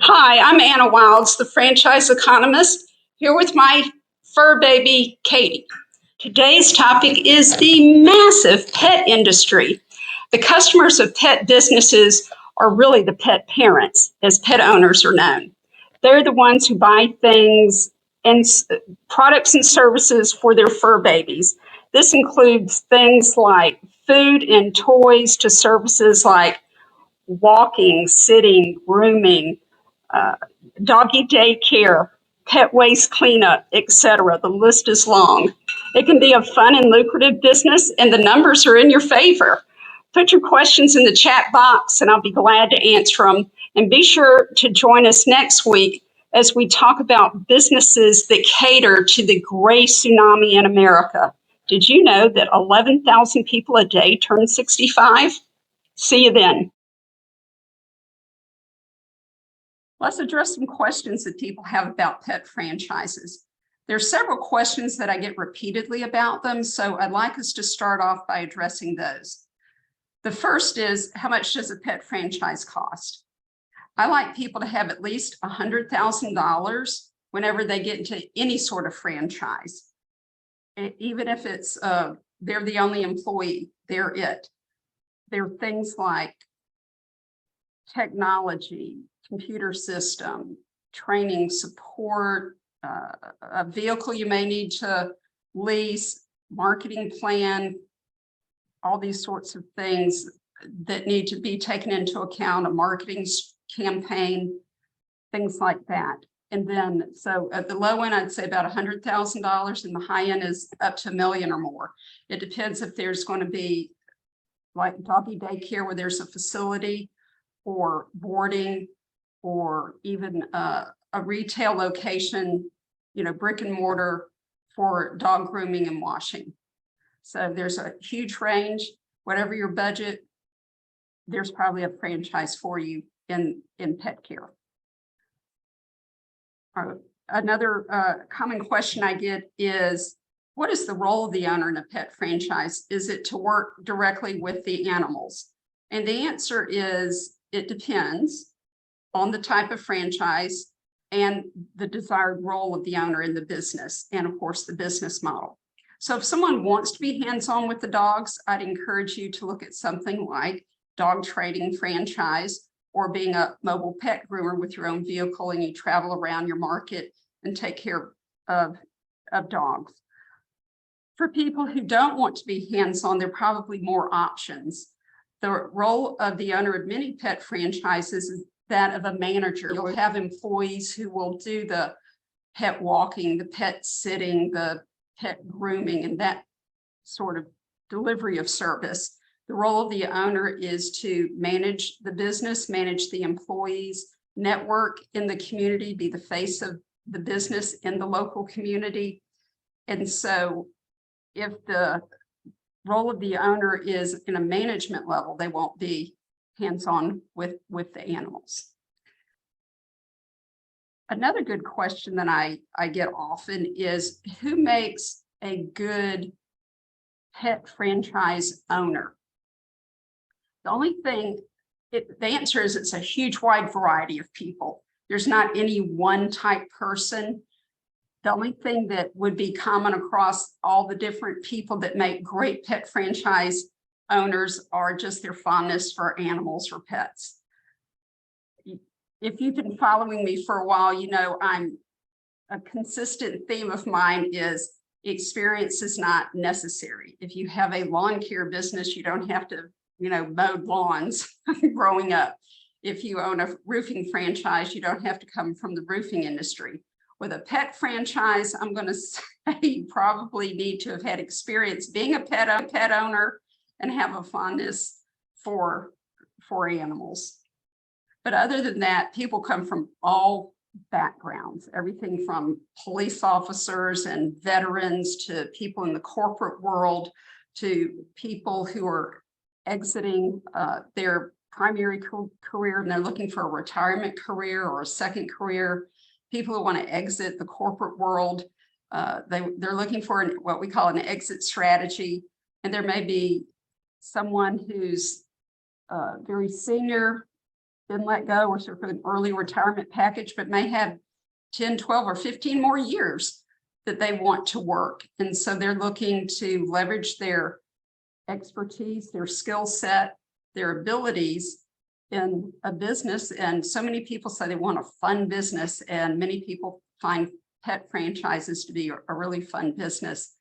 Hi, I'm Anna Wilds, the franchise economist, here with my fur baby, Katie. Today's topic is the massive pet industry. The customers of pet businesses are really the pet parents, as pet owners are known. They're the ones who buy things and products and services for their fur babies. This includes things like food and toys to services like walking, sitting, grooming, uh, doggy daycare, pet waste cleanup, etc. The list is long. It can be a fun and lucrative business, and the numbers are in your favor. Put your questions in the chat box, and I'll be glad to answer them. And be sure to join us next week as we talk about businesses that cater to the gray tsunami in America. Did you know that 11,000 people a day turn 65? See you then. Let's address some questions that people have about pet franchises. There's several questions that I get repeatedly about them, so I'd like us to start off by addressing those. The first is, how much does a pet franchise cost? I like people to have at least $100,000 whenever they get into any sort of franchise. Even if it's they're the only employee, they're it. There are things like technology, computer system, training, support, a vehicle you may need to lease, marketing plan, all these sorts of things that need to be taken into account, a marketing campaign, things like that. And then, so at the low end, I'd say about $100,000, and the high end is up to $1 million or more. It depends if there's going to be like doggy daycare where there's a facility, or boarding, or even a retail location, brick and mortar for dog grooming and washing. So there's a huge range. Whatever your budget, there's probably a franchise for you in pet care. Another common question I get is, what is the role of the owner in a pet franchise? Is it to work directly with the animals? And the answer is, it depends on the type of franchise and the desired role of the owner in the business, and of course the business model. So if someone wants to be hands-on with the dogs, I'd encourage you to look at something like dog trading franchise, or being a mobile pet groomer with your own vehicle and you travel around your market and take care of dogs. For people who don't want to be hands-on, there are probably more options. The role of the owner of many pet franchises is that of a manager. You'll have employees who will do the pet walking, the pet sitting, the pet grooming, and that sort of delivery of service. The role of the owner is to manage the business, manage the employees, network in the community, be the face of the business in the local community. And so if the role of the owner is in a management level, they won't be hands-on with the animals. Another good question that I get often is, who makes a good pet franchise owner? The only thing, the answer is, it's a huge wide variety of people. There's not any one type person. The only thing that would be common across all the different people that make great pet franchise owners are just their fondness for animals or pets. If you've been following me for a while, a consistent theme of mine is experience is not necessary. If you have a lawn care business, you don't have to, mow lawns growing up. If you own a roofing franchise, you don't have to come from the roofing industry. With a pet franchise, I'm going to say you probably need to have had experience being a pet owner and have a fondness for animals. But other than that, people come from all backgrounds, everything from police officers and veterans to people in the corporate world to people who are exiting their primary career and they're looking for a retirement career or a second career. People who want to exit the corporate world, they're looking for what we call an exit strategy. And there may be someone who's very senior been let go or sort of an early retirement package, but may have 10, 12, or 15 more years that they want to work. And so they're looking to leverage their expertise, their skill set, their abilities in a business. And so many people say they want a fun business, and many people find pet franchises to be a really fun business.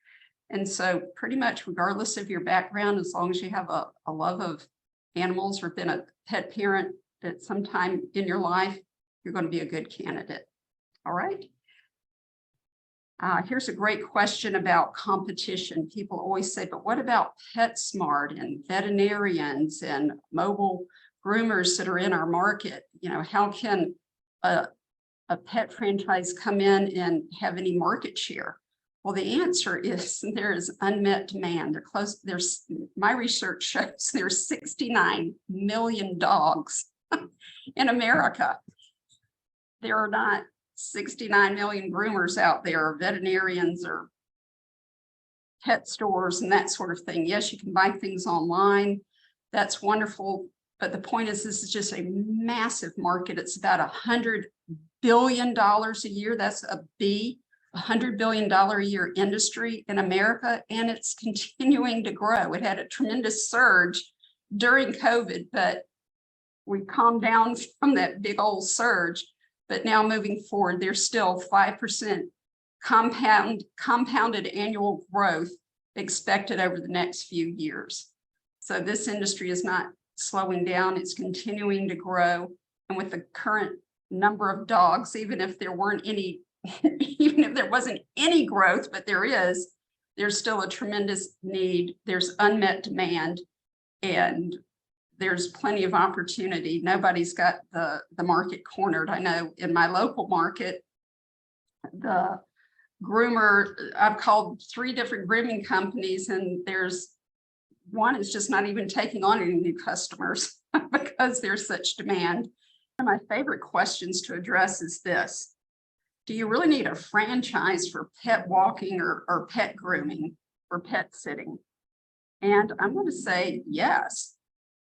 And so pretty much regardless of your background, as long as you have a love of animals or been a pet parent at some time in your life, you're going to be a good candidate. All right. Here's a great question about competition. People always say, but what about PetSmart and veterinarians and mobile groomers that are in our market? You know, how can a pet franchise come in and have any market share? Well, the answer is there is unmet demand. My research shows there's 69 million dogs in America. There are not 69 million groomers out there, or veterinarians or pet stores and that sort of thing. Yes, you can buy things online. That's wonderful. But the point is, this is just a massive market. It's about $100 billion a year. That's a B, $100 billion a year industry in America, and it's continuing to grow. It had a tremendous surge during COVID, but we calmed down from that big old surge. But now moving forward, there's still 5% compounded annual growth expected over the next few years. So this industry is not slowing down, it's continuing to grow. And with the current number of dogs, even if there weren't any, even if there wasn't any growth, but there's still a tremendous need, there's unmet demand, and there's plenty of opportunity. Nobody's got the market cornered. I know in my local market, the groomer, I've called 3 different grooming companies, and there's one is just not even taking on any new customers because there's such demand. One of my favorite questions to address is this: do you really need a franchise for pet walking or pet grooming or pet sitting? And I'm going to say yes.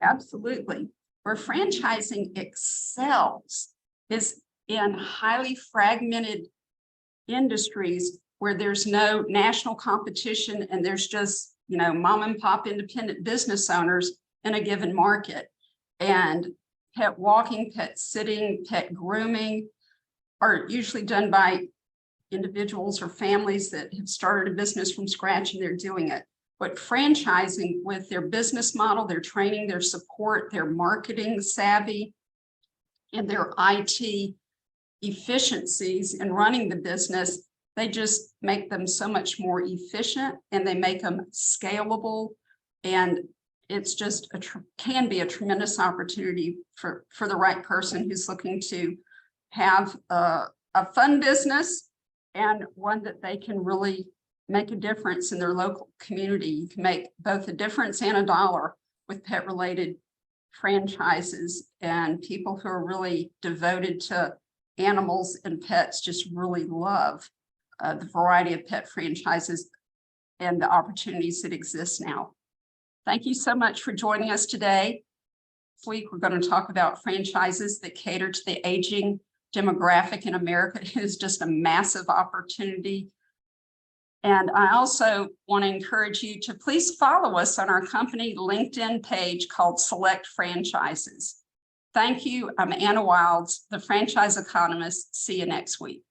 Absolutely. Where franchising excels is in highly fragmented industries where there's no national competition and there's just, you know, mom and pop independent business owners in a given market. And pet walking, pet sitting, pet grooming are usually done by individuals or families that have started a business from scratch and they're doing it. But franchising, with their business model, their training, their support, their marketing savvy, and their IT efficiencies in running the business, they just make them so much more efficient, and they make them scalable. And it's just can be a tremendous opportunity for the right person who's looking to have a fun business and one that they can really make a difference in their local community. You can make both a difference and a dollar with pet related franchises, and people who are really devoted to animals and pets just really love the variety of pet franchises and the opportunities that exist now. Thank you so much for joining us today. This week, we're going to talk about franchises that cater to the aging demographic in America. It is just a massive opportunity. And I also want to encourage you to please follow us on our company LinkedIn page called Select Franchises. Thank you. I'm Anna Wilds, the franchise economist. See you next week.